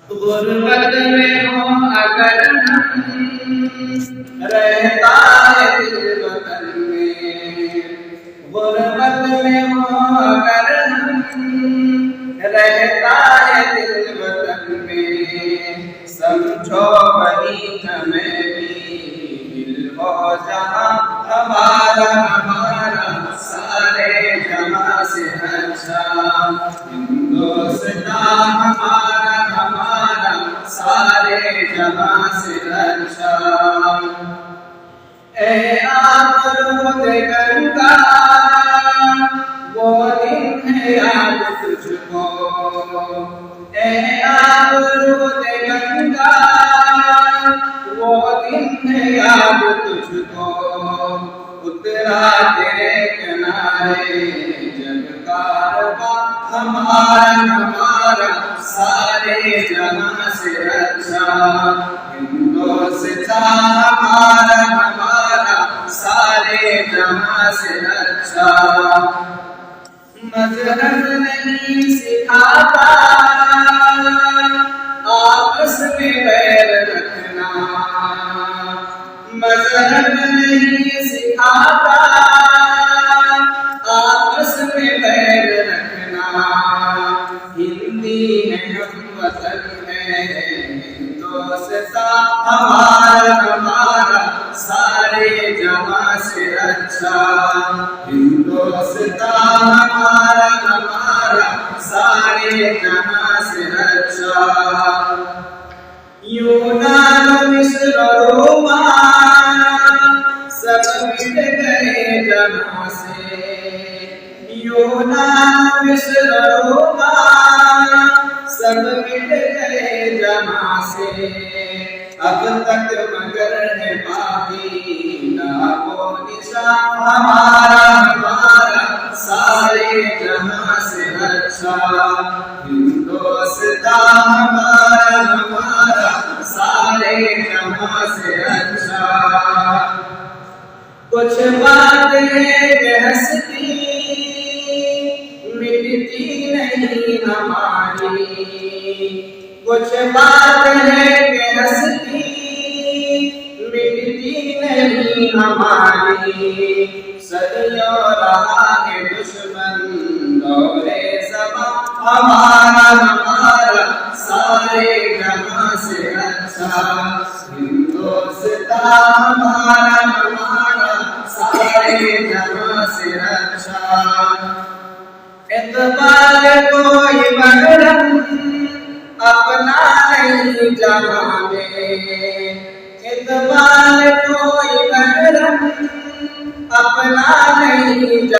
غربت میں ہو اگر ہم رہتا ہے دل وطن میں، غربت میں ہو اگر ہم رہتا ہے دل وطن میں، سمجھو وہی میں بھی دل ہو جہاں ہمارا سارے جہاں سے اچھا ہندوستان ہمارا سارے جہاں سے اچھا۔ اے آبرود گنگا وہ دن ہے یاد تجھ کو، اے آبرود گنگا وہ دن ہے یاد تجھ کو، اترا تیرے کنارے جگ کارواں ہمارا سارے جہاں سے اچھا، ہندوستان ہمارا سارے جہاں سے اچھا۔ مذہب نہیں سکھاتا آپس میں ویر رکھنا، مذہب نہیں سکھاتا آپس میں ویر رکھنا، ہندی ہے ہم وطن ہے ہندوستان ہمارا سارے جہاں سے اچھا، ہندوستان ہمارا سارے جہاں سے اچھا۔ یونان مصر روما سب مٹ گئے جہاں سے، یونان مصر روما سب مٹ گئے جہاں سے، اب تک مگر ہے باقی نام و نشان ہمارا سارے جہاں سے اچھا، ہندوستان ہمارا سارے جہاں سے اچھا۔ کچھ بات ہے کہ ہستی مٹتی نہیں ہماری، کچھ بات ہے کہ ہستی مٹتی نہیں ہماری، صدیوں رہا ہے دشمن دورے زباں ہمارا سارے جہاں سے اچھا، ہندوستان ہمارا سارے جہاں سے اچھا۔ اقبال کوئی محرم اپنا نہیں جہاں میں، اقبال کوئی محرم اپنا نہیں جہاں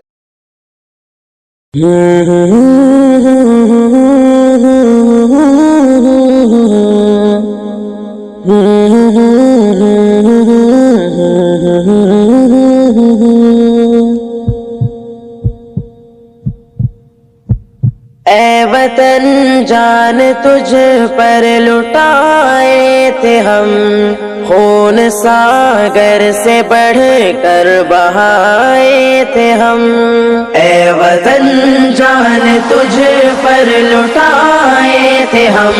اے وطن جان تجھ پر لٹائے تھے ہم، خون ساگر سے بڑھ کر بہائے تھے ہم، اے وطن جان تجھ پر لٹائے تھے ہم،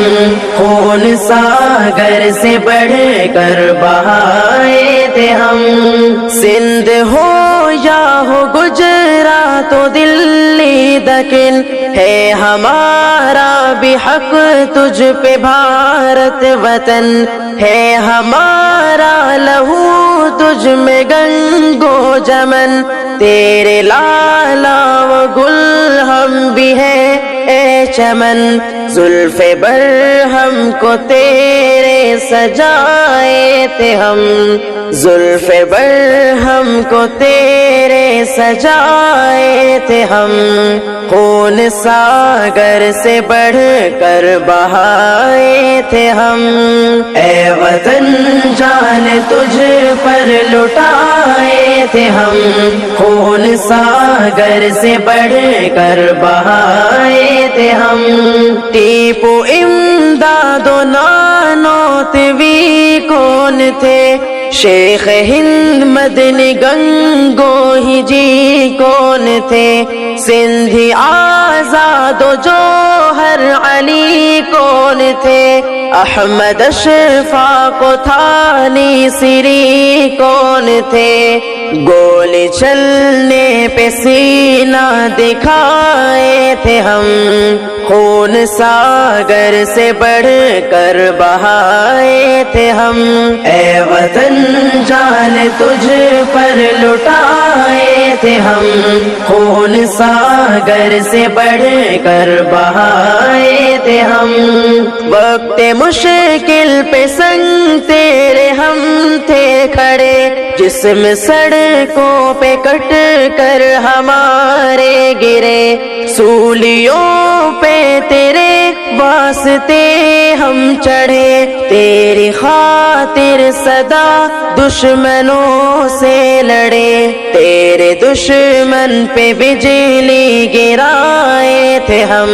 خون ساگر سے بڑھ کر بہائے تھے ہم، سندھ ہو یا ہو گجرات و دلی دکن، ہے ہمارا بھی حق تجھ پہ بھارت وطن، ہے ہمارا لہو تجھ میں گنگو جمن، تیرے لالا و گل ہم بھی ہیں اے چمن، زلف برہم کو تیرے سجائے تھے ہم، زلف برہم کو تیرے سجائے تھے ہم، خون ساگر سے بڑھ کر بہائے تھے ہم، اے وطن جان تجھ پر لٹائے تھے ہم، خون ساگر سے بڑھ کر بہائے تھے ہم، ٹیپو امداد و نانوتوی کون تھے، شیخ ہند مدنی گنگو ہی جی کون تھے سندھی آزاد و جوہر علی کون تھے احمد اشفاق و تھانی سری کون تھے گولی چلنے پہ سینہ دکھائے تھے ہم خون ساگر سے بڑھ کر بہائے تھے ہم اے وطن جان تجھ پر لٹائے تھے ہم خون ساگر سے بڑھ کر بہائے تھے ہم وقت مشکل پہ سنگ تیرے ہم تھے کھڑے جسم سڑکوں پہ کٹ کر ہمارے گرے سولیوں پہ تیرے واسطے ہم چڑھے تیری خاطر صدا دشمنوں سے لڑے تیرے دشمن پہ بجلی گرائے تھے ہم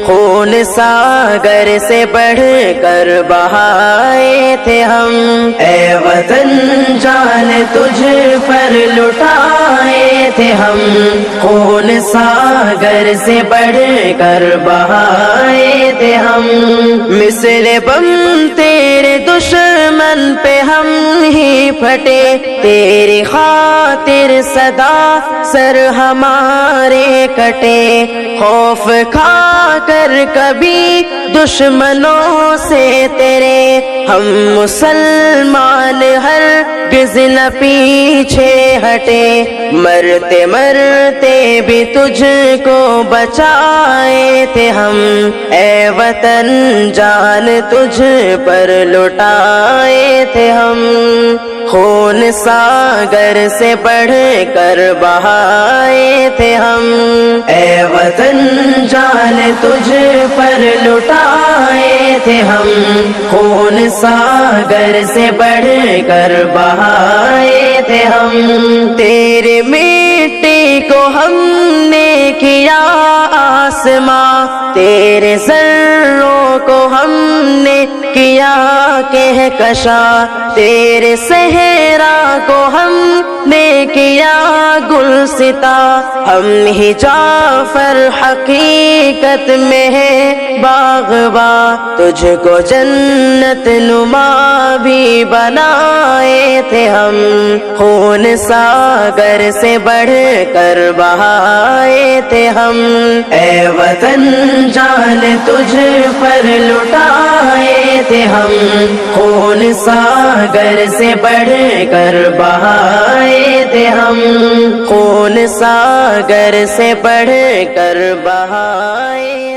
خون ساگر سے بڑھ کر بہائے تھے ہم اے وطن جان تجھ پر لٹائے تھے ہم خون ساگر سے بڑھ کر بہائے تھے ہم مثل بم تیرے دشمن پہ ہم ہی پھٹے تیری خاطر صدا سر ہمارے کٹے خوف کھا کر کبھی دشمنوں سے تیرے ہم مسلمان ہرگز نہ پیچھے ہٹے مرتے مرتے بھی تجھ کو بچائے تھے ہم اے وطن جان تجھ پر لٹائے تھے ہم خون ساگر سے بڑھ کر بہائے تھے ہم اے وطن جان تجھ پر لٹائے تھے ہم خون ساگر سے بڑھ کر بہائے تھے ہم تیرے مٹی کو ہم نے کیا آسماں تیرے ذروں کو ہم نے کیا کہکشا تیرے صحرا کو ہم نے کیا گلستا ہم ہی جعفر حقیقت میں ہے باغباں تجھ کو جنت نما بھی بنائے تھے ہم خون ساگر سے بڑھ کر بہائے تھے ہم اے وطن جان تجھ پر لٹائے تھے ہم خون ساگر سے بڑھ کر بہائے تھے ہم خون ساگر سے بڑھ کر بہائے